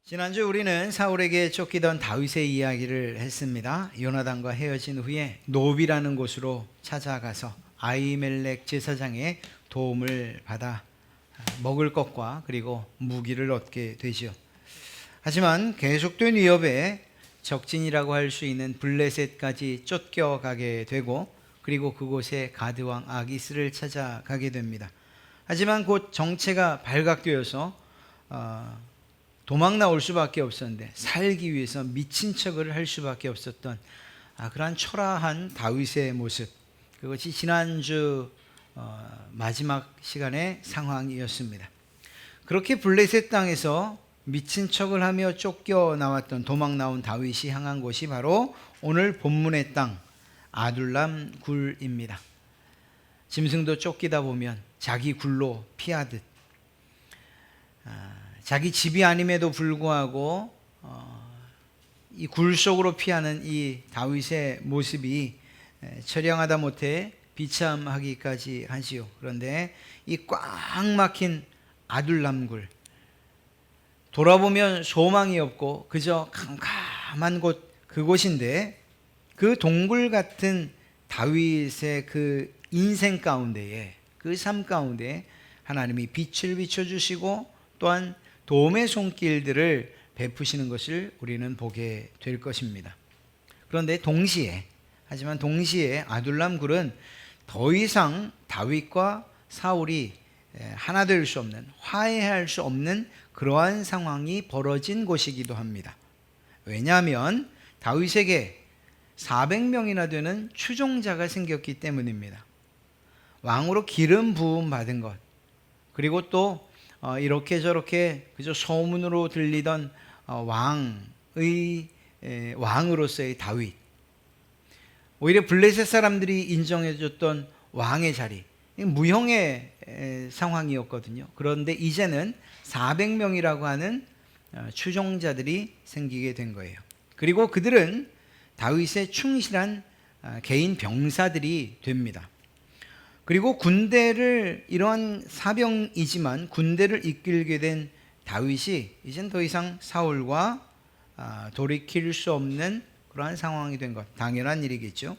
지난주 우리는 사울에게 쫓기던 다윗의 이야기를 했습니다. 요나단과 헤어진 후에 노비라는 곳으로 찾아가서 아히멜렉 제사장의 도움을 받아 먹을 것과 그리고 무기를 얻게 되죠. 하지만 계속된 위협에 적진이라고 할 수 있는 블레셋까지 쫓겨가게 되고, 그리고 그곳에 가드왕 아기스를 찾아가게 됩니다. 하지만 곧 정체가 발각되어서 도망 나올 수밖에 없었는데, 살기 위해서 미친 척을 할 수밖에 없었던 그러한 초라한 다윗의 모습, 그것이 지난주 마지막 시간의 상황이었습니다. 그렇게 블레셋 땅에서 미친 척을 하며 쫓겨나왔던, 도망 나온 다윗이 향한 곳이 바로 오늘 본문의 땅 아둘람 굴입니다. 짐승도 쫓기다 보면 자기 굴로 피하듯 자기 집이 아님에도 불구하고 이 굴 속으로 피하는 이 다윗의 모습이 처량하다 못해 비참하기까지 하지요. 그런데 이 꽉 막힌 아둘람 굴, 돌아보면 소망이 없고 그저 캄캄한 곳, 그곳인데 그 동굴 같은 다윗의 그 인생 가운데에, 그 삶 가운데 하나님이 빛을 비춰주시고 또한 도움의 손길들을 베푸시는 것을 우리는 보게 될 것입니다. 그런데 동시에 아둘람 굴은 더 이상 다윗과 사울이 하나 될 수 없는, 화해할 수 없는 그러한 상황이 벌어진 곳이기도 합니다. 왜냐하면 다윗에게 400명이나 되는 추종자가 생겼기 때문입니다. 왕으로 기름 부음 받은 것, 그리고 또 이렇게 저렇게 그저 소문으로 들리던 왕으로서의 다윗, 오히려 블레셋 사람들이 인정해줬던 왕의 자리, 무형의 상황이었거든요. 그런데 이제는 400명이라고 하는 추종자들이 생기게 된 거예요. 그리고 그들은 다윗의 충실한 개인 병사들이 됩니다. 그리고 군대를, 이러한 사병이지만 군대를 이끌게 된 다윗이 이젠 더 이상 사울과 돌이킬 수 없는 그러한 상황이 된 것, 당연한 일이겠죠.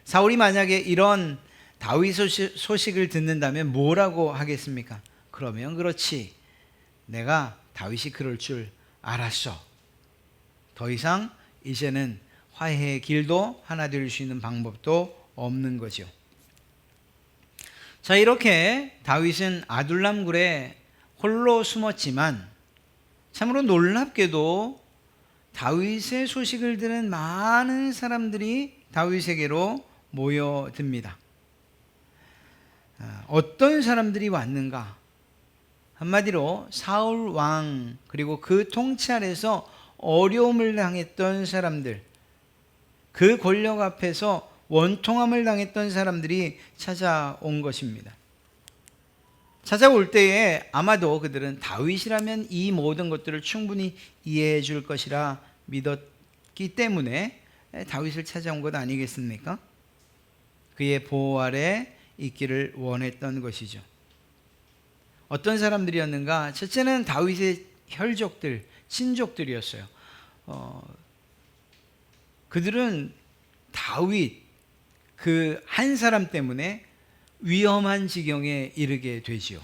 사울이 만약에 이런 다윗 소식을 듣는다면 뭐라고 하겠습니까? 그러면 그렇지, 내가 다윗이 그럴 줄 알았어. 더 이상 이제는 화해의 길도 하나 될 수 있는 방법도 없는 거죠. 자, 이렇게 다윗은 아둘람 굴에 홀로 숨었지만 참으로 놀랍게도 다윗의 소식을 들은 많은 사람들이 다윗에게로 모여듭니다. 어떤 사람들이 왔는가? 한마디로 사울 왕, 그리고 그 통치 아래서 어려움을 당했던 사람들, 그 권력 앞에서 원통함을 당했던 사람들이 찾아온 것입니다. 찾아올 때에 아마도 그들은 다윗이라면 이 모든 것들을 충분히 이해해 줄 것이라 믿었기 때문에 다윗을 찾아온 것 아니겠습니까? 그의 보호 아래 있기를 원했던 것이죠. 어떤 사람들이었는가? 첫째는 다윗의 혈족들, 친족들이었어요. 그들은 다윗 그 한 사람 때문에 위험한 지경에 이르게 되지요.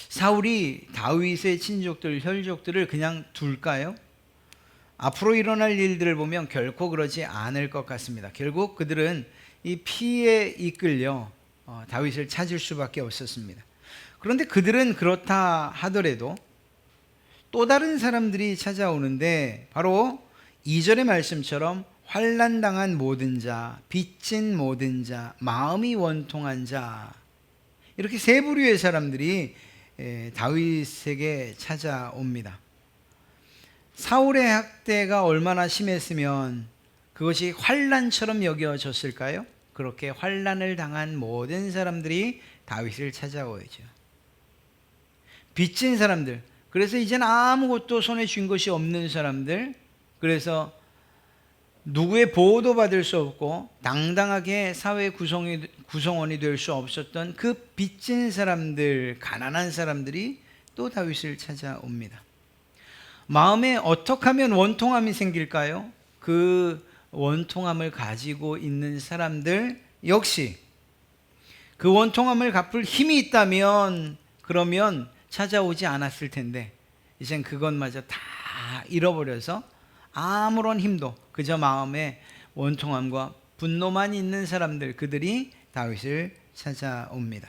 사울이 다윗의 친족들, 혈족들을 그냥 둘까요? 앞으로 일어날 일들을 보면 결코 그러지 않을 것 같습니다. 결국 그들은 이 피에 이끌려 다윗을 찾을 수밖에 없었습니다. 그런데 그들은 그렇다 하더라도 또 다른 사람들이 찾아오는데, 바로 2절의 말씀처럼 환난당한 모든 자, 빚진 모든 자, 마음이 원통한 자, 이렇게 세 부류의 사람들이 다윗에게 찾아옵니다. 사울의 학대가 얼마나 심했으면 그것이 환난처럼 여겨졌을까요? 그렇게 환난을 당한 모든 사람들이 다윗을 찾아오죠. 빚진 사람들, 그래서 이젠 아무것도 손에 쥔 것이 없는 사람들, 그래서 누구의 보호도 받을 수 없고 당당하게 사회 구성원이 될 수 없었던 그 빚진 사람들, 가난한 사람들이 또 다윗을 찾아옵니다. 마음에 어떻게 하면 원통함이 생길까요? 그 원통함을 가지고 있는 사람들 역시 그 원통함을 갚을 힘이 있다면 그러면 찾아오지 않았을 텐데 이젠 그것마저 다 잃어버려서 아무런 힘도 그저 마음에 원통함과 분노만 있는 사람들, 그들이 다윗을 찾아옵니다.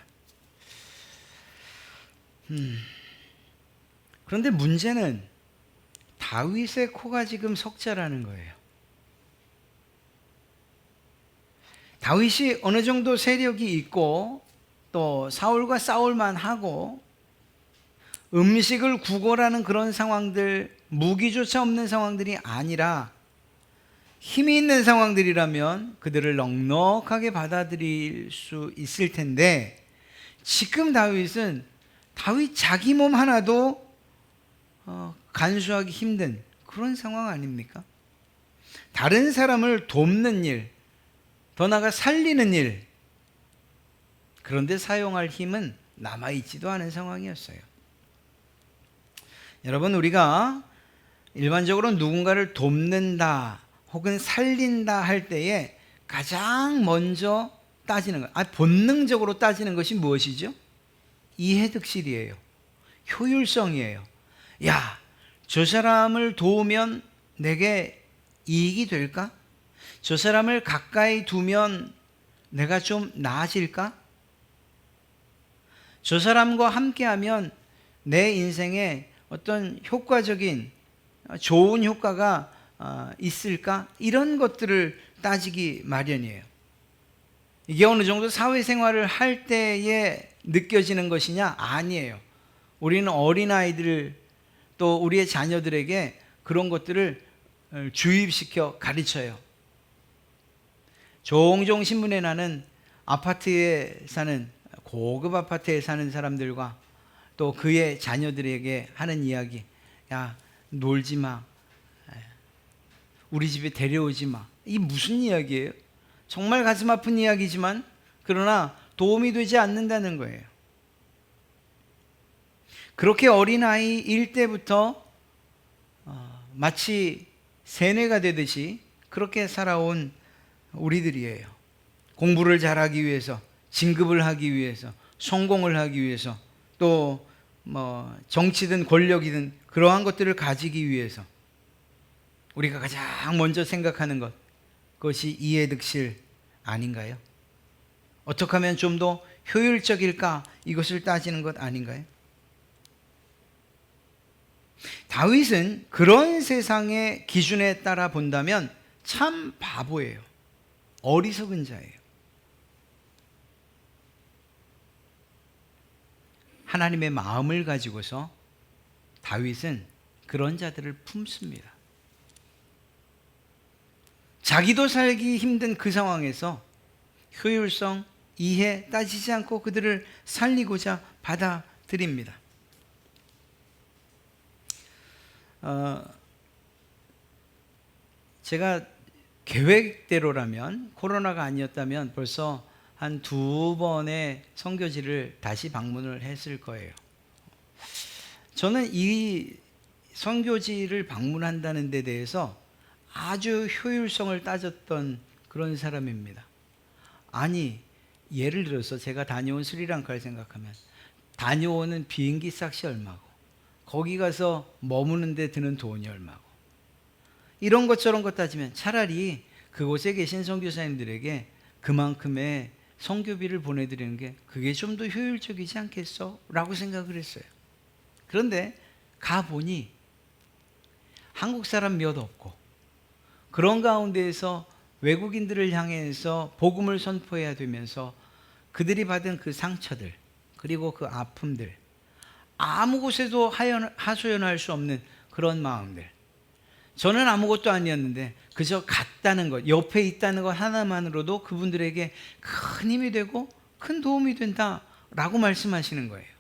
그런데 문제는 다윗의 코가 지금 석자라는 거예요. 다윗이 어느 정도 세력이 있고 또 사울과 싸울만 하고 음식을 구걸하는 그런 상황들, 무기조차 없는 상황들이 아니라 힘이 있는 상황들이라면 그들을 넉넉하게 받아들일 수 있을 텐데, 지금 다윗은 다윗 자기 몸 하나도 간수하기 힘든 그런 상황 아닙니까? 다른 사람을 돕는 일, 더 나아가 살리는 일, 그런데 사용할 힘은 남아있지도 않은 상황이었어요. 여러분, 우리가 일반적으로 누군가를 돕는다 혹은 살린다 할 때에 가장 먼저 따지는 것, 본능적으로 따지는 것이 무엇이죠? 이해득실이에요. 효율성이에요. 야, 저 사람을 도우면 내게 이익이 될까? 저 사람을 가까이 두면 내가 좀 나아질까? 저 사람과 함께하면 내 인생에 어떤 효과적인 좋은 효과가 있을까? 이런 것들을 따지기 마련이에요. 이게 어느 정도 사회생활을 할 때에 느껴지는 것이냐? 아니에요. 우리는 어린아이들 또 우리의 자녀들에게 그런 것들을 주입시켜 가르쳐요. 종종 신문에 나는 아파트에 사는, 고급 아파트에 사는 사람들과 또 그의 자녀들에게 하는 이야기, 야, 놀지 마, 우리 집에 데려오지 마. 이게 무슨 이야기예요? 정말 가슴 아픈 이야기지만 그러나 도움이 되지 않는다는 거예요. 그렇게 어린아이일 때부터 마치 세뇌가 되듯이 그렇게 살아온 우리들이에요. 공부를 잘하기 위해서, 진급을 하기 위해서, 성공을 하기 위해서, 또 정치든 권력이든 그러한 것들을 가지기 위해서 우리가 가장 먼저 생각하는 것, 그것이 이해득실 아닌가요? 어떻게 하면 좀 더 효율적일까? 이것을 따지는 것 아닌가요? 다윗은 그런 세상의 기준에 따라 본다면 참 바보예요. 어리석은 자예요. 하나님의 마음을 가지고서 다윗은 그런 자들을 품습니다. 자기도 살기 힘든 그 상황에서 효율성, 이해 따지지 않고 그들을 살리고자 받아들입니다. 제가 계획대로라면, 코로나가 아니었다면 벌써 한 2번의 선교지를 다시 방문을 했을 거예요. 저는 이 선교지를 방문한다는 데 대해서 아주 효율성을 따졌던 그런 사람입니다. 아니, 예를 들어서 제가 다녀온 스리랑카를 생각하면 다녀오는 비행기 싹시 얼마고, 거기 가서 머무는 데 드는 돈이 얼마고, 이런 것 저런 것 따지면 차라리 그곳에 계신 선교사님들에게 그만큼의 선교비를 보내드리는 게 그게 좀 더 효율적이지 않겠어? 라고 생각을 했어요. 그런데 가보니 한국 사람 몇 없고, 그런 가운데에서 외국인들을 향해서 복음을 선포해야 되면서 그들이 받은 그 상처들, 그리고 그 아픔들, 아무 곳에도 하소연할 수 없는 그런 마음들, 저는 아무것도 아니었는데 그저 갔다는 것, 옆에 있다는 것 하나만으로도 그분들에게 큰 힘이 되고 큰 도움이 된다라고 말씀하시는 거예요.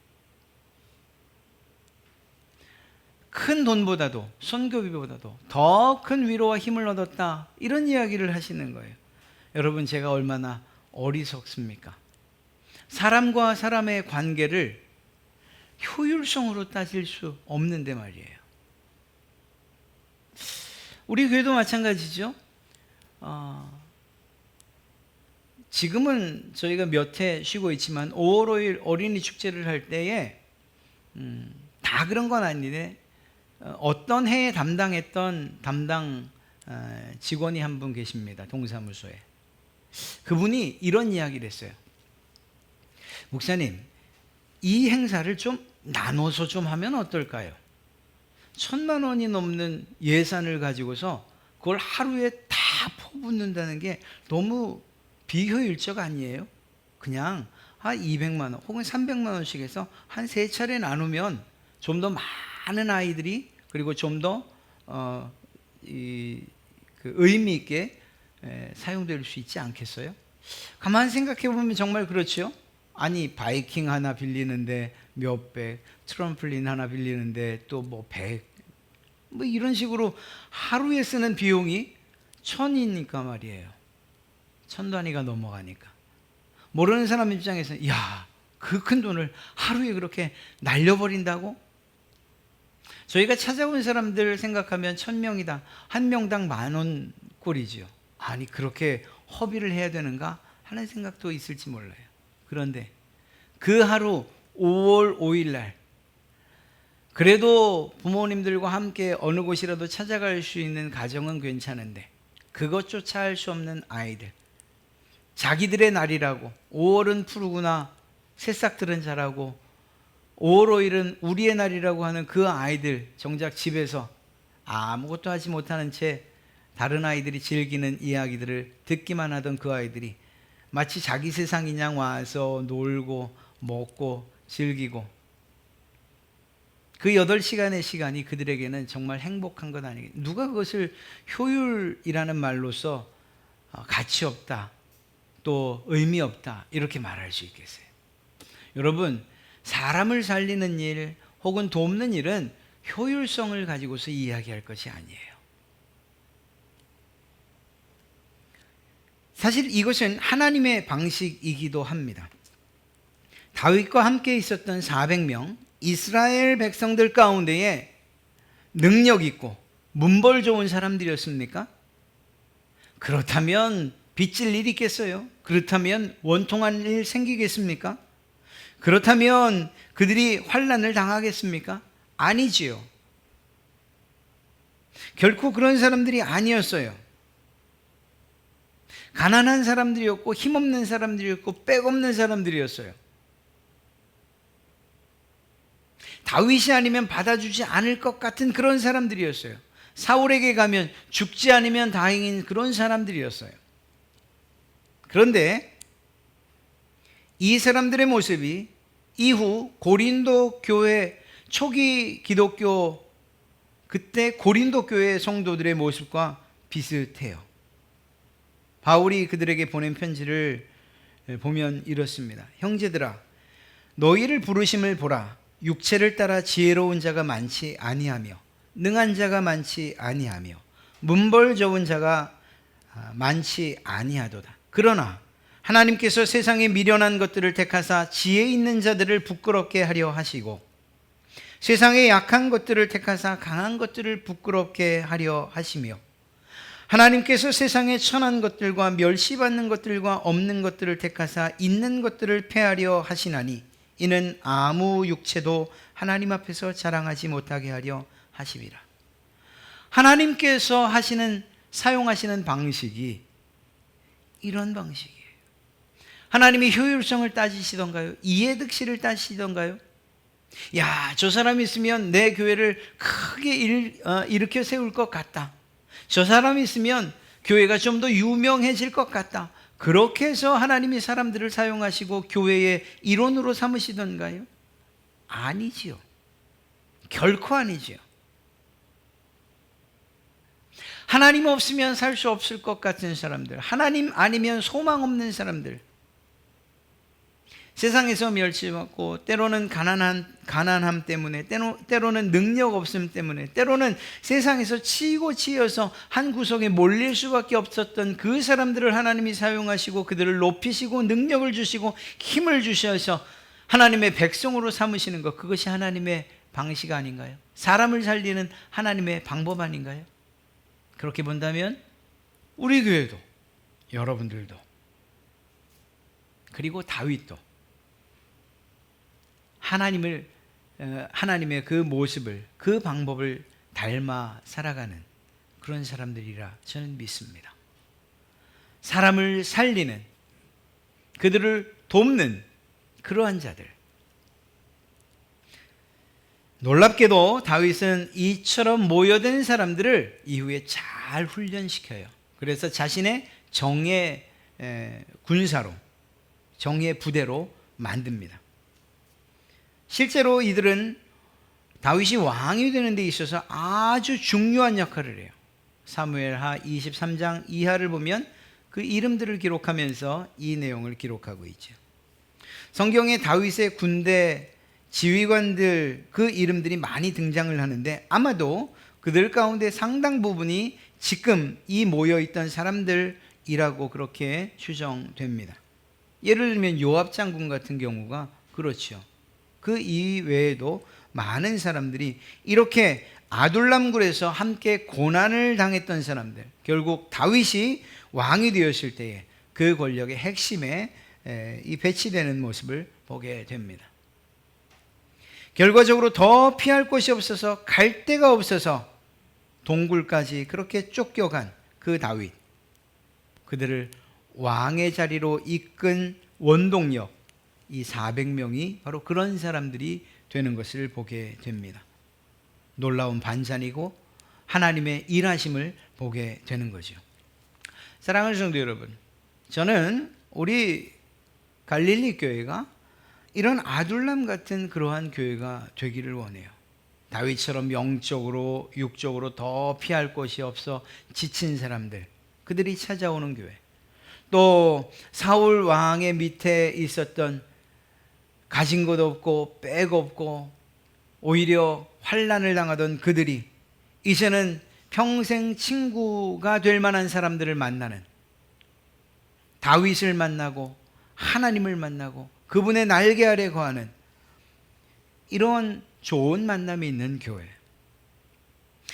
큰 돈보다도, 선교비보다도 더 큰 위로와 힘을 얻었다, 이런 이야기를 하시는 거예요. 여러분, 제가 얼마나 어리석습니까? 사람과 사람의 관계를 효율성으로 따질 수 없는데 말이에요. 우리 교회도 마찬가지죠. 지금은 저희가 몇 해 쉬고 있지만 5월 5일 어린이 축제를 할 때에 다 그런 건 아닌데 어떤 해에 담당했던 담당 직원이 한 분 계십니다. 동사무소에. 그분이 이런 이야기를 했어요. 목사님, 이 행사를 좀 나눠서 좀 하면 어떨까요? 1,000만 원이 넘는 예산을 가지고서 그걸 하루에 다 퍼붓는다는 게 너무 비효율적 아니에요? 그냥 한 200만 원 혹은 300만 원씩 해서 한 3차례 나누면 좀 더 많은 아이들이 그리고 좀 더 의미 있게 사용될 수 있지 않겠어요? 가만히 생각해 보면 정말 그렇죠. 아니 바이킹 하나 빌리는데 몇백, 트럼플린 하나 빌리는데 또 뭐 100, 뭐 이런 식으로 하루에 쓰는 비용이 1,000이니까 말이에요. 1,000 단위가 넘어가니까 모르는 사람 입장에서는 야, 그 큰 돈을 하루에 그렇게 날려버린다고? 저희가 찾아온 사람들 생각하면 1,000명이다. 한 명당 10,000원 꼴이지요. 아니 그렇게 허비를 해야 되는가 하는 생각도 있을지 몰라요. 그런데 그 하루 5월 5일 날 그래도 부모님들과 함께 어느 곳이라도 찾아갈 수 있는 가정은 괜찮은데 그것조차 할 수 없는 아이들, 자기들의 날이라고 5월은 푸르구나, 새싹들은 자라고 5월 5일은 우리의 날이라고 하는 그 아이들, 정작 집에서 아무것도 하지 못하는 채 다른 아이들이 즐기는 이야기들을 듣기만 하던 그 아이들이 마치 자기 세상인 양 와서 놀고 먹고 즐기고 그 8시간의 시간이 그들에게는 정말 행복한 것 아니겠어요? 누가 그것을 효율이라는 말로서 가치 없다, 또 의미 없다 이렇게 말할 수 있겠어요? 여러분, 사람을 살리는 일 혹은 돕는 일은 효율성을 가지고서 이야기할 것이 아니에요. 사실 이것은 하나님의 방식이기도 합니다. 다윗과 함께 있었던 400명 이스라엘 백성들 가운데에 능력 있고 문벌 좋은 사람들이었습니까? 그렇다면 빚질 일 있겠어요? 그렇다면 원통한 일 생기겠습니까? 그렇다면 그들이 환난을 당하겠습니까? 아니지요. 결코 그런 사람들이 아니었어요. 가난한 사람들이었고 힘없는 사람들이었고 빽없는 사람들이었어요. 다윗이 아니면 받아주지 않을 것 같은 그런 사람들이었어요. 사울에게 가면 죽지 않으면 다행인 그런 사람들이었어요. 그런데 이 사람들의 모습이 이후 고린도 교회 초기 기독교 그때 고린도 교회 성도들의 모습과 비슷해요. 바울이 그들에게 보낸 편지를 보면 이렇습니다. 형제들아, 너희를 부르심을 보라. 육체를 따라 지혜로운 자가 많지 아니하며 능한 자가 많지 아니하며 문벌 좋은 자가 많지 아니하도다. 그러나 하나님께서 세상에 미련한 것들을 택하사 지혜 있는 자들을 부끄럽게 하려 하시고 세상에 약한 것들을 택하사 강한 것들을 부끄럽게 하려 하시며 하나님께서 세상에 천한 것들과 멸시받는 것들과 없는 것들을 택하사 있는 것들을 폐하려 하시나니 이는 아무 육체도 하나님 앞에서 자랑하지 못하게 하려 하심이라. 하나님께서 사용하시는 방식이 이런 방식이에요. 하나님이 효율성을 따지시던가요? 이해득실을 따지시던가요? 야, 저 사람이 있으면 내 교회를 크게 일으켜 세울 것 같다. 저 사람이 있으면 교회가 좀 더 유명해질 것 같다. 그렇게 해서 하나님이 사람들을 사용하시고 교회의 일원으로 삼으시던가요? 아니지요. 결코 아니지요. 하나님 없으면 살 수 없을 것 같은 사람들, 하나님 아니면 소망 없는 사람들, 세상에서 멸시받고 때로는 가난함 때문에 때로는 능력 없음 때문에 때로는 세상에서 치이고 치여서 한 구석에 몰릴 수밖에 없었던 그 사람들을 하나님이 사용하시고 그들을 높이시고 능력을 주시고 힘을 주셔서 하나님의 백성으로 삼으시는 것, 그것이 하나님의 방식 아닌가요? 사람을 살리는 하나님의 방법 아닌가요? 그렇게 본다면 우리 교회도, 여러분들도, 그리고 다윗도 하나님의 그 모습을, 그 방법을 닮아 살아가는 그런 사람들이라 저는 믿습니다. 사람을 살리는, 그들을 돕는 그러한 자들. 놀랍게도 다윗은 이처럼 모여든 사람들을 이후에 잘 훈련시켜요. 그래서 자신의 정예 군사로, 정예 부대로 만듭니다. 실제로 이들은 다윗이 왕이 되는 데 있어서 아주 중요한 역할을 해요. 사무엘하 23장 이하를 보면 그 이름들을 기록하면서 이 내용을 기록하고 있죠. 성경에 다윗의 군대 지휘관들 그 이름들이 많이 등장을 하는데 아마도 그들 가운데 상당 부분이 지금 이 모여있던 사람들이라고 그렇게 추정됩니다. 예를 들면 요압 장군 같은 경우가 그렇죠. 그 이외에도 많은 사람들이 이렇게 아둘람굴에서 함께 고난을 당했던 사람들, 결국 다윗이 왕이 되었을 때에 그 권력의 핵심에 이 배치되는 모습을 보게 됩니다. 결과적으로 더 피할 곳이 없어서, 갈 데가 없어서 동굴까지 그렇게 쫓겨간 그 다윗, 그들을 왕의 자리로 이끈 원동력, 이 400명이 바로 그런 사람들이 되는 것을 보게 됩니다. 놀라운 반찬이고 하나님의 일하심을 보게 되는 거죠. 사랑하는 성도 여러분, 저는 우리 갈릴리 교회가 이런 아둘람 같은 그러한 교회가 되기를 원해요. 다윗처럼 영적으로, 육적으로 더 피할 곳이 없어 지친 사람들, 그들이 찾아오는 교회. 또 사울 왕의 밑에 있었던 가진 것 없고 백 없고 오히려 환난을 당하던 그들이 이제는 평생 친구가 될 만한 사람들을 만나는, 다윗을 만나고 하나님을 만나고 그분의 날개 아래 거하는 이런 좋은 만남이 있는 교회.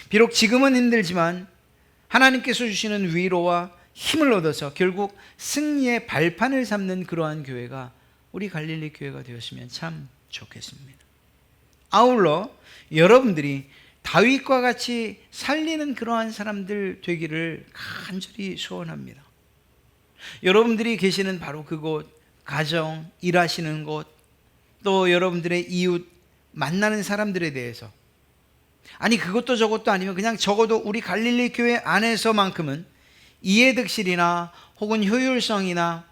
비록 지금은 힘들지만 하나님께서 주시는 위로와 힘을 얻어서 결국 승리의 발판을 삼는 그러한 교회가 우리 갈릴리 교회가 되었으면 참 좋겠습니다. 아울러 여러분들이 다윗과 같이 살리는 그러한 사람들 되기를 간절히 소원합니다. 여러분들이 계시는 바로 그곳, 가정, 일하시는 곳, 또 여러분들의 이웃, 만나는 사람들에 대해서, 아니 그것도 저것도 아니면 그냥 적어도 우리 갈릴리 교회 안에서만큼은 이해득실이나 혹은 효율성이나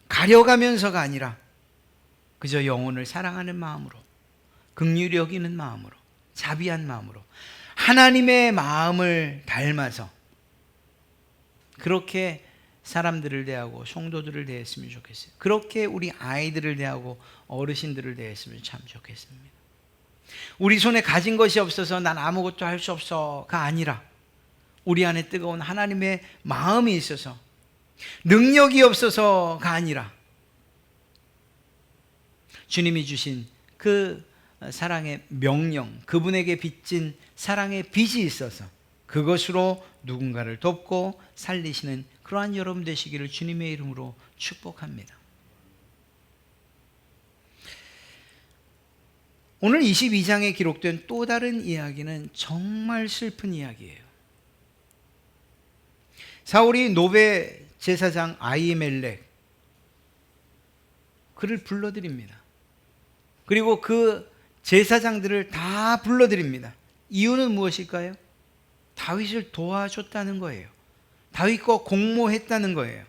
가려가면서가 아니라 그저 영혼을 사랑하는 마음으로, 긍휼히 여기는 마음으로, 자비한 마음으로 하나님의 마음을 닮아서 그렇게 사람들을 대하고 성도들을 대했으면 좋겠어요. 그렇게 우리 아이들을 대하고 어르신들을 대했으면 참 좋겠습니다. 우리 손에 가진 것이 없어서 난 아무것도 할 수 없어가 아니라 우리 안에 뜨거운 하나님의 마음이 있어서, 능력이 없어서가 아니라 주님이 주신 그 사랑의 명령, 그분에게 빚진 사랑의 빚이 있어서 그것으로 누군가를 돕고 살리시는 그러한 여러분 되시기를 주님의 이름으로 축복합니다. 오늘 22장에 기록된 또 다른 이야기는 정말 슬픈 이야기예요. 사울이 노베 제사장 아히멜렉, 그를 불러드립니다. 그리고 그 제사장들을 다 불러드립니다. 이유는 무엇일까요? 다윗을 도와줬다는 거예요. 다윗과 공모했다는 거예요.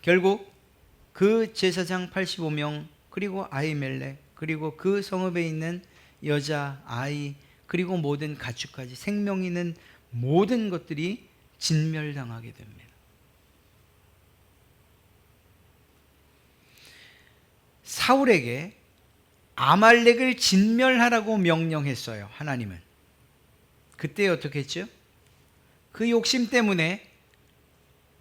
결국 그 제사장 85명, 그리고 아히멜렉, 그리고 그 성읍에 있는 여자, 아이, 그리고 모든 가축까지, 생명 있는 모든 것들이 진멸당하게 됩니다. 사울에게 아말렉을 진멸하라고 명령했어요, 하나님은. 그때 어떻게 했죠? 그 욕심 때문에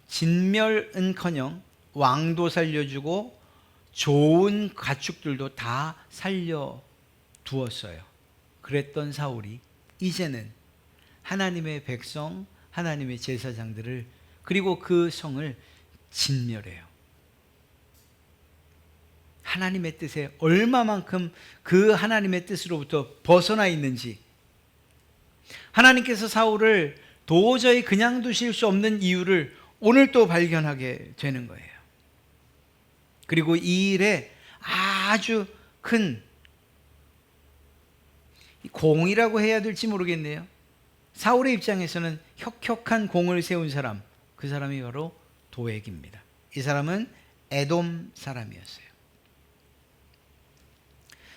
진멸은커녕 왕도 살려주고 좋은 가축들도 다 살려두었어요. 그랬던 사울이 이제는 하나님의 백성, 하나님의 제사장들을, 그리고 그 성을 진멸해요. 하나님의 뜻에 얼마만큼 그 하나님의 뜻으로부터 벗어나 있는지, 하나님께서 사울을 도저히 그냥 두실 수 없는 이유를 오늘 또 발견하게 되는 거예요. 그리고 이 일에 아주 큰 공이라고 해야 될지 모르겠네요. 사울의 입장에서는 혁혁한 공을 세운 사람, 그 사람이 바로 도액입니다. 이 사람은 에돔 사람이었어요.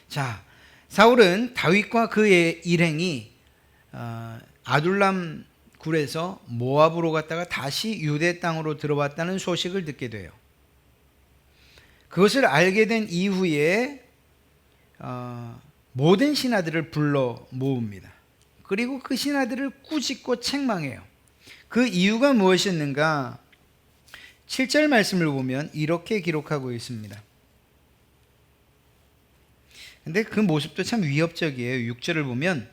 자, 사울은 다윗과 그의 일행이 아둘람 굴에서 모압으로 갔다가 다시 유대 땅으로 들어왔다는 소식을 듣게 돼요. 그것을 알게 된 이후에 모든 신하들을 불러 모읍니다. 그리고 그 신하들을 꾸짖고 책망해요. 그 이유가 무엇이었는가? 7절 말씀을 보면 이렇게 기록하고 있습니다. 근데 그 모습도 참 위협적이에요. 6절을 보면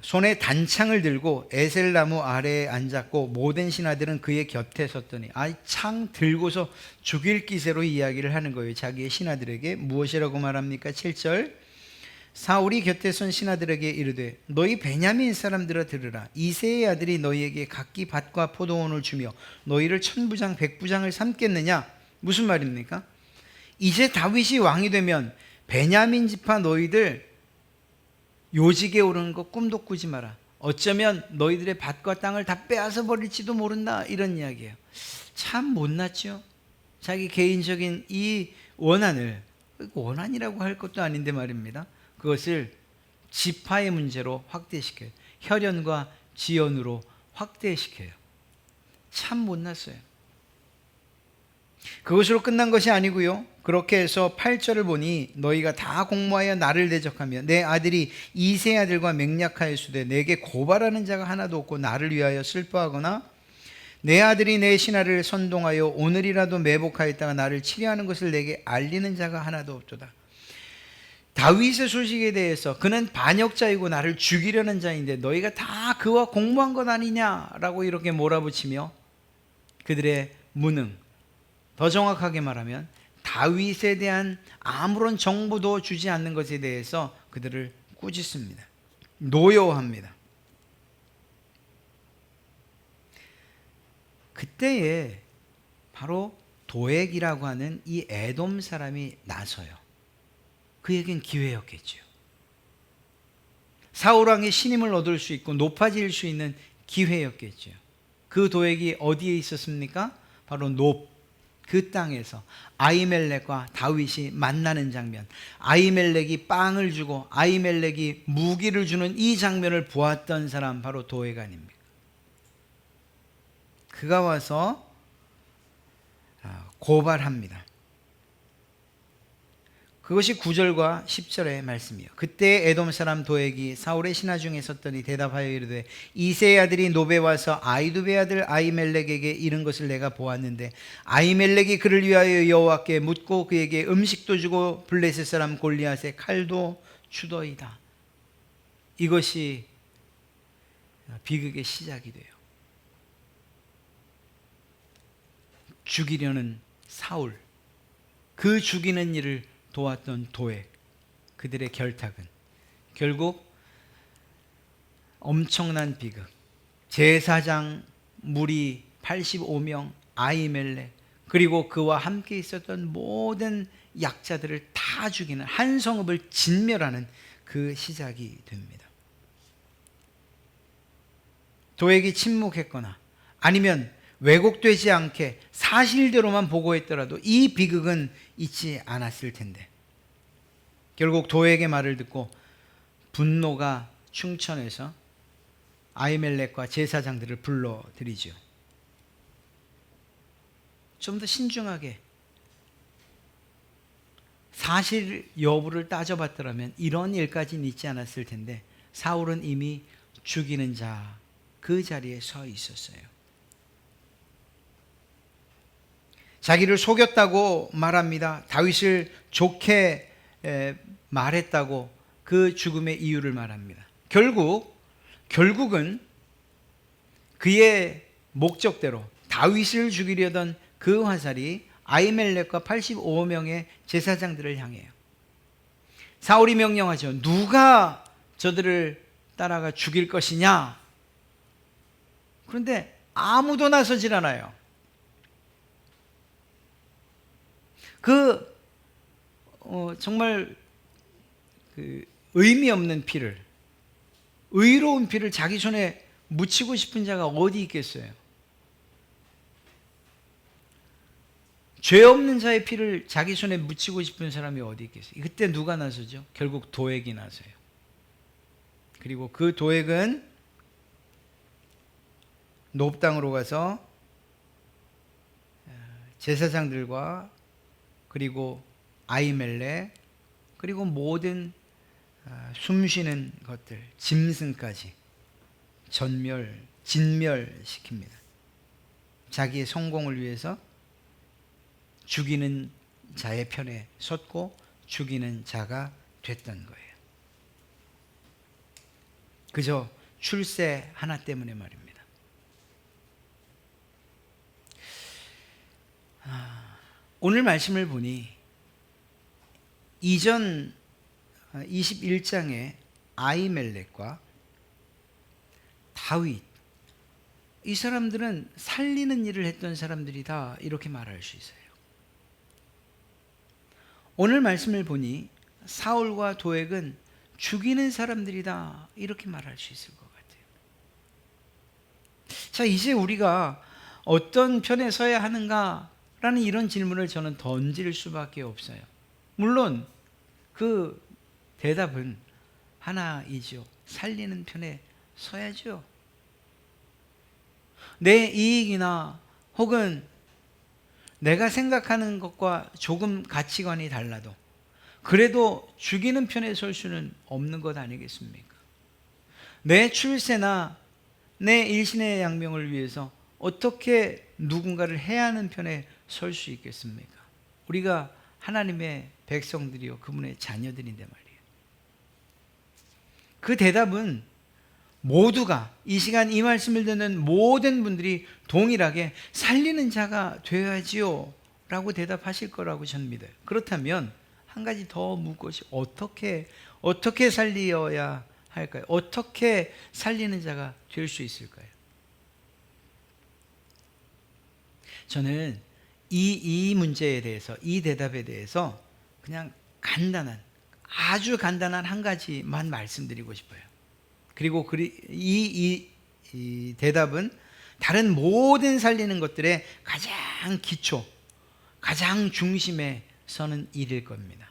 손에 단창을 들고 에셀나무 아래에 앉았고 모든 신하들은 그의 곁에 섰더니, 창 들고서 죽일 기세로 이야기를 하는 거예요. 자기의 신하들에게 무엇이라고 말합니까? 7절, 사울이 곁에 선 신하들에게 이르되 너희 베냐민 사람들아 들으라. 이새의 아들이 너희에게 각기 밭과 포도원을 주며 너희를 천부장 백부장을 삼겠느냐? 무슨 말입니까? 이제 다윗이 왕이 되면 베냐민 지파 너희들 요직에 오르는 거 꿈도 꾸지 마라. 어쩌면 너희들의 밭과 땅을 다 빼앗아 버릴지도 모른다. 이런 이야기예요. 참 못났죠. 자기 개인적인 이 원한이라고 할 것도 아닌데 말입니다. 그것을 지파의 문제로 확대시켜요. 혈연과 지연으로 확대시켜요. 참 못났어요. 그것으로 끝난 것이 아니고요. 그렇게 해서 8절을 보니 너희가 다 공모하여 나를 대적하며 내 아들이 이새 아들과 맹약하였으되 내게 고발하는 자가 하나도 없고 나를 위하여 슬퍼하거나 내 아들이 내 신하를 선동하여 오늘이라도 매복하였다가 나를 치려하는 것을 내게 알리는 자가 하나도 없도다. 다윗의 소식에 대해서 그는 반역자이고 나를 죽이려는 자인데 너희가 다 그와 공모한 것 아니냐라고 이렇게 몰아붙이며 그들의 무능, 더 정확하게 말하면 다윗에 대한 아무런 정보도 주지 않는 것에 대해서 그들을 꾸짖습니다. 노여워합니다. 그때에 바로 도액이라고 하는 이 에돔 사람이 나서요. 그에겐 기회였겠죠. 사울 왕의 신임을 얻을 수 있고 높아질 수 있는 기회였겠죠. 그 도액이 어디에 있었습니까? 바로 그 땅에서 아히멜렉과 다윗이 만나는 장면, 아히멜렉이 빵을 주고 아히멜렉이 무기를 주는 이 장면을 보았던 사람 바로 도액 아닙니까? 그가 와서 고발합니다. 그것이 9절과 10절의 말씀이에요. 그때 에돔 사람 도액이 사울의 신하 중에 섰더니 대답하여 이르되 이새의 아들이 노베 와서 아히두베 아들 아히멜렉에게 이른 것을 내가 보았는데 아히멜렉이 그를 위하여 여호와께 묻고 그에게 음식도 주고 블레셋 사람 골리앗의 칼도 주더이다. 이것이 비극의 시작이 돼요. 죽이려는 사울, 그 죽이는 일을 도왔던 도액, 그들의 결탁은 결국 엄청난 비극, 제사장 무리 85명, 아히멜렉, 그리고 그와 함께 있었던 모든 약자들을 다 죽이는, 한 성읍을 진멸하는 그 시작이 됩니다. 도액이 침묵했거나 아니면 왜곡되지 않게 사실대로만 보고했더라도 이 비극은 있지 않았을 텐데 결국 도액의 말을 듣고 분노가 충천해서 아히멜렉과 제사장들을 불러들이죠. 좀 더 신중하게 사실 여부를 따져봤더라면 이런 일까지는 있지 않았을 텐데 사울은 이미 죽이는 자 그 자리에 서 있었어요. 자기를 속였다고 말합니다. 다윗을 좋게 말했다고 그 죽음의 이유를 말합니다. 결국 결국은 그의 목적대로 다윗을 죽이려던 그 화살이 아히멜렉과 85명의 제사장들을 향해요. 사울이 명령하죠. 누가 저들을 따라가 죽일 것이냐? 그런데 아무도 나서질 않아요. 정말 의미 없는 피를, 의로운 피를 자기 손에 묻히고 싶은 자가 어디 있겠어요? 죄 없는 자의 피를 자기 손에 묻히고 싶은 사람이 어디 있겠어요? 그때 누가 나서죠? 결국 도액이 나서요. 그리고 그 도액은 놉 땅으로 가서 제사장들과 그리고 아히멜렉 그리고 모든 숨쉬는 것들, 짐승까지 진멸시킵니다. 자기의 성공을 위해서 죽이는 자의 편에 섰고 죽이는 자가 됐던 거예요. 그저 출세 하나 때문에 말입니다. 오늘 말씀을 보니 이전 21장의 아히멜렉과 다윗, 이 사람들은 살리는 일을 했던 사람들이다, 이렇게 말할 수 있어요. 오늘 말씀을 보니 사울과 도액은 죽이는 사람들이다, 이렇게 말할 수 있을 것 같아요. 자, 이제 우리가 어떤 편에 서야 하는가라는 이런 질문을 저는 던질 수밖에 없어요. 물론 그 대답은 하나이죠. 살리는 편에 서야죠. 내 이익이나 혹은 내가 생각하는 것과 조금 가치관이 달라도 그래도 죽이는 편에 설 수는 없는 것 아니겠습니까? 내 출세나 내 일신의 양명을 위해서 어떻게 누군가를 해야 하는 편에 설 수 있겠습니까? 우리가 하나님의 백성들이요, 그분의 자녀들인데 말이에요. 그 대답은 모두가, 이 시간 이 말씀을 듣는 모든 분들이 동일하게 살리는 자가 되어야지요 라고 대답하실 거라고 저는 믿어요. 그렇다면 한 가지 더 묻고 어떻게 살리어야 할까요? 어떻게 살리는 자가 될 수 있을까요? 저는 이 문제에 대해서, 이 대답에 대해서 그냥 아주 간단한 한 가지만 말씀드리고 싶어요. 그리고 이 대답은 다른 모든 살리는 것들의 가장 기초, 가장 중심에 서는 일일 겁니다.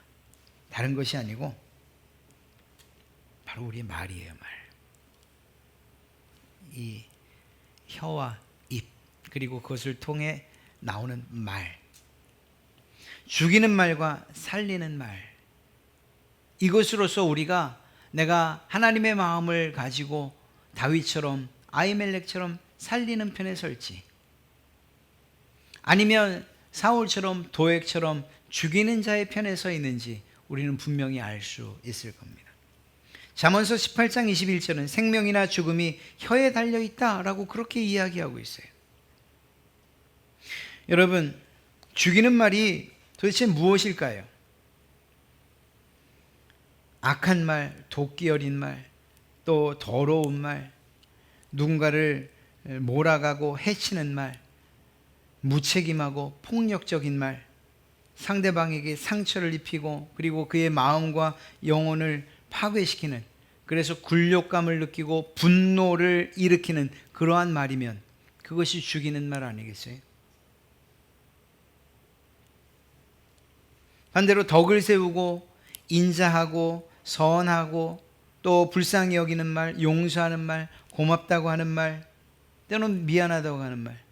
다른 것이 아니고 바로 우리의 말이에요, 말. 이 혀와 입, 그리고 그것을 통해 나오는 말, 죽이는 말과 살리는 말, 이것으로서 우리가 내가 하나님의 마음을 가지고 다윗처럼 아히멜렉처럼 살리는 편에 설지, 아니면 사울처럼 도액처럼 죽이는 자의 편에 서 있는지 우리는 분명히 알 수 있을 겁니다. 잠언서 18장 21절은 생명이나 죽음이 혀에 달려있다 라고 그렇게 이야기하고 있어요. 여러분, 죽이는 말이 도대체 무엇일까요? 악한 말, 도끼 어린 말, 또 더러운 말, 누군가를 몰아가고 해치는 말, 무책임하고 폭력적인 말, 상대방에게 상처를 입히고 그리고 그의 마음과 영혼을 파괴시키는, 그래서 굴욕감을 느끼고 분노를 일으키는 그러한 말이면 그것이 죽이는 말 아니겠어요? 반대로 덕을 세우고 인자하고 선하고 또 불쌍히 여기는 말, 용서하는 말, 고맙다고 하는 말, 때로는 미안하다고 하는 말,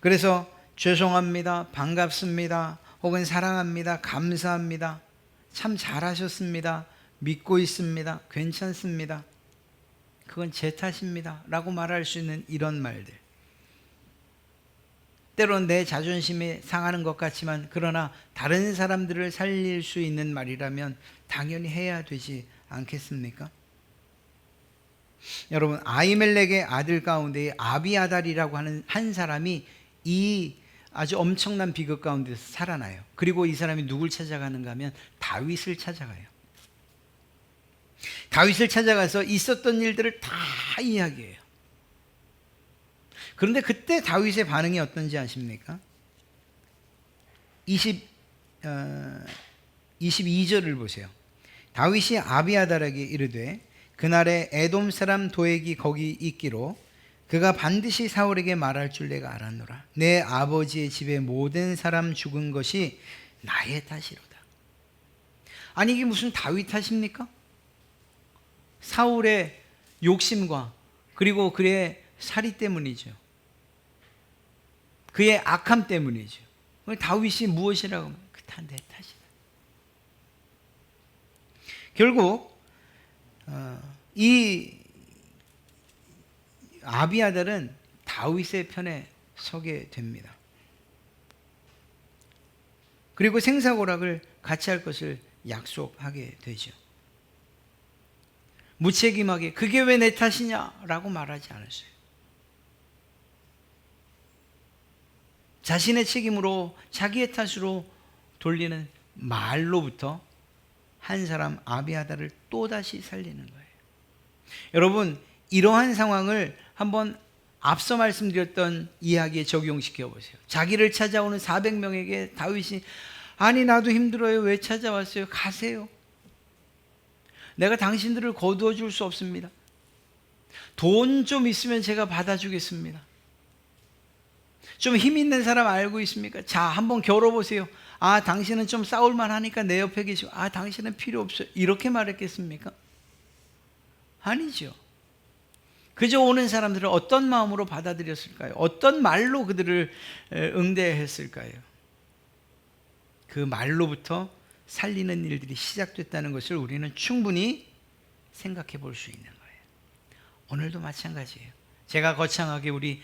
그래서 죄송합니다, 반갑습니다, 혹은 사랑합니다, 감사합니다, 참 잘하셨습니다, 믿고 있습니다, 괜찮습니다, 그건 제 탓입니다 라고 말할 수 있는 이런 말들, 때로는 내 자존심이 상하는 것 같지만 그러나 다른 사람들을 살릴 수 있는 말이라면 당연히 해야 되지 않겠습니까? 여러분, 아히멜렉의 아들 가운데 아비아달이라고 하는 한 사람이 이 아주 엄청난 비극 가운데서 살아나요. 그리고 이 사람이 누굴 찾아가는가 하면 다윗을 찾아가요. 다윗을 찾아가서 있었던 일들을 다 이야기해요. 그런데 그때 다윗의 반응이 어떤지 아십니까? 22절을 보세요. 다윗이 아비아달에게 이르되 그날에 에돔 사람 도액이 거기 있기로 그가 반드시 사울에게 말할 줄 내가 알았노라. 내 아버지의 집에 모든 사람 죽은 것이 나의 탓이로다. 아니, 이게 무슨 다윗 탓입니까? 사울의 욕심과 그리고 그의 살이 때문이죠. 그의 악함 때문이죠. 다윗이 무엇이라고 하면 그 다 내 탓이다. 결국 이 아비아달은 다윗의 편에 서게 됩니다. 그리고 생사고락을 같이 할 것을 약속하게 되죠. 무책임하게 그게 왜 내 탓이냐라고 말하지 않았어요. 자신의 책임으로 자기의 탓으로 돌리는 말로부터 한 사람 아비아달을 또다시 살리는 거예요. 여러분, 이러한 상황을 한번 앞서 말씀드렸던 이야기에 적용시켜 보세요. 자기를 찾아오는 400명에게 다윗이 아니 나도 힘들어요. 왜 찾아왔어요? 가세요. 내가 당신들을 거두어 줄 수 없습니다. 돈 좀 있으면 제가 받아주겠습니다. 좀 힘 있는 사람 알고 있습니까? 자, 한번 겨뤄보세요. 아, 당신은 좀 싸울만 하니까 내 옆에 계시고, 아, 당신은 필요 없어요. 이렇게 말했겠습니까? 아니죠. 그저 오는 사람들을 어떤 마음으로 받아들였을까요? 어떤 말로 그들을 응대했을까요? 그 말로부터 살리는 일들이 시작됐다는 것을 우리는 충분히 생각해 볼 수 있는 거예요. 오늘도 마찬가지예요. 제가 거창하게 우리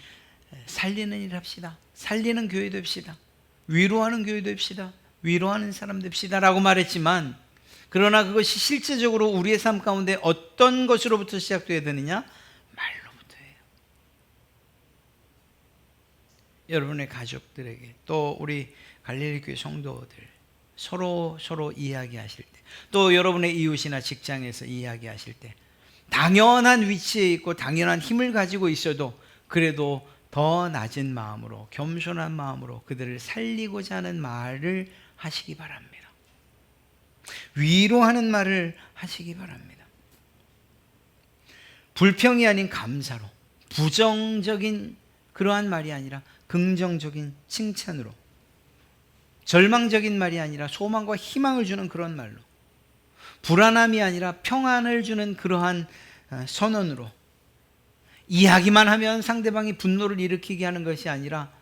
살리는 일 합시다. 살리는 교회 됩시다. 위로하는 교회 됩시다. 위로하는 사람 됩시다 라고 말했지만, 그러나 그것이 실제적으로 우리의 삶 가운데 어떤 것으로부터 시작되어야 되느냐? 말로부터예요. 여러분의 가족들에게, 또 우리 갈릴리 교회 성도들 서로 이야기하실 때, 또 여러분의 이웃이나 직장에서 이야기하실 때 당연한 위치에 있고 당연한 힘을 가지고 있어도 그래도 더 낮은 마음으로, 겸손한 마음으로 그들을 살리고자 하는 말을 하시기 바랍니다. 위로하는 말을 하시기 바랍니다. 불평이 아닌 감사로, 부정적인 그러한 말이 아니라 긍정적인 칭찬으로, 절망적인 말이 아니라 소망과 희망을 주는 그런 말로, 불안함이 아니라 평안을 주는 그러한 선언으로, 이야기만 하면 상대방이 분노를 일으키게 하는 것이 아니라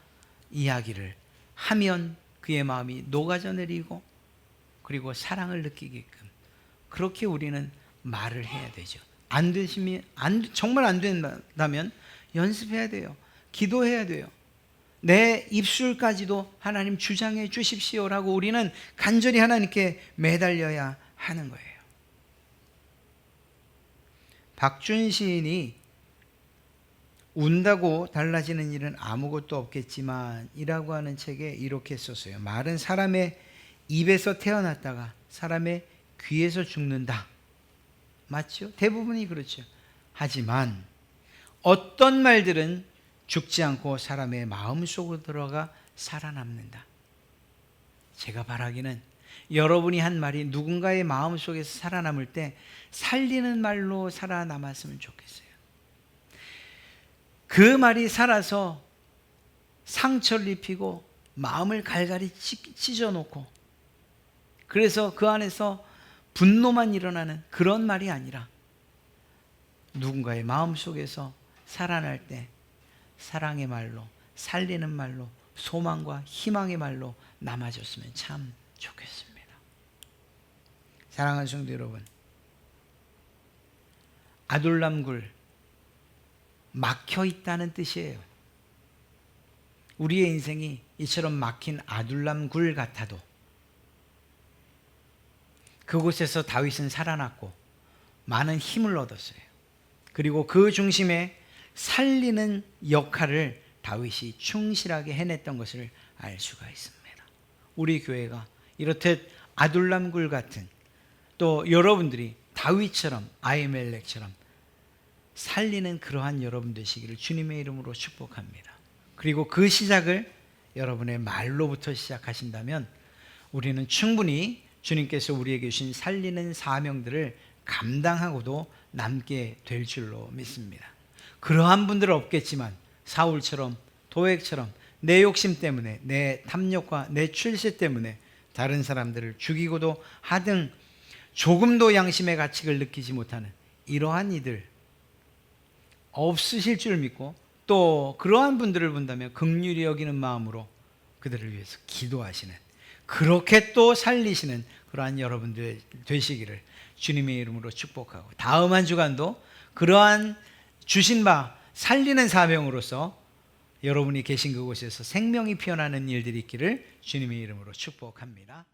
이야기를 하면 그의 마음이 녹아져 내리고 그리고 사랑을 느끼게끔 그렇게 우리는 말을 해야 되죠. 정말 안 된다면 연습해야 돼요. 기도해야 돼요. 내 입술까지도 하나님 주장해 주십시오라고 우리는 간절히 하나님께 매달려야 하는 거예요. 박준 시인이 운다고 달라지는 일은 아무것도 없겠지만 이라고 하는 책에 이렇게 썼어요. 말은 사람의 입에서 태어났다가 사람의 귀에서 죽는다. 맞죠? 대부분이 그렇죠. 하지만 어떤 말들은 죽지 않고 사람의 마음속으로 들어가 살아남는다. 제가 바라기는 여러분이 한 말이 누군가의 마음속에서 살아남을 때 살리는 말로 살아남았으면 좋겠어요. 그 말이 살아서 상처를 입히고 마음을 갈갈이 찢어놓고 그래서 그 안에서 분노만 일어나는 그런 말이 아니라 누군가의 마음속에서 살아날 때 사랑의 말로, 살리는 말로, 소망과 희망의 말로 남아줬으면 참 좋겠습니다. 사랑하는 성도 여러분, 아둘람굴, 막혀 있다는 뜻이에요. 우리의 인생이 이처럼 막힌 아둘람굴 같아도 그곳에서 다윗은 살아났고 많은 힘을 얻었어요. 그리고 그 중심에 살리는 역할을 다윗이 충실하게 해냈던 것을 알 수가 있습니다. 우리 교회가 이렇듯 아둘람굴 같은, 또 여러분들이 다윗처럼 아히멜렉처럼 살리는 그러한 여러분 되시기를 주님의 이름으로 축복합니다. 그리고 그 시작을 여러분의 말로부터 시작하신다면 우리는 충분히 주님께서 우리에게 주신 살리는 사명들을 감당하고도 남게 될 줄로 믿습니다. 그러한 분들은 없겠지만 사울처럼, 도액처럼 내 욕심 때문에, 내 탐욕과 내 출세 때문에 다른 사람들을 죽이고도 하등 조금도 양심의 가책을 느끼지 못하는 이러한 이들 없으실 줄 믿고, 또 그러한 분들을 본다면 긍휼히 여기는 마음으로 그들을 위해서 기도하시는, 그렇게 또 살리시는 그러한 여러분들 되시기를 주님의 이름으로 축복하고, 다음 한 주간도 그러한 주신 바 살리는 사명으로서 여러분이 계신 그곳에서 생명이 피어나는 일들이 있기를 주님의 이름으로 축복합니다.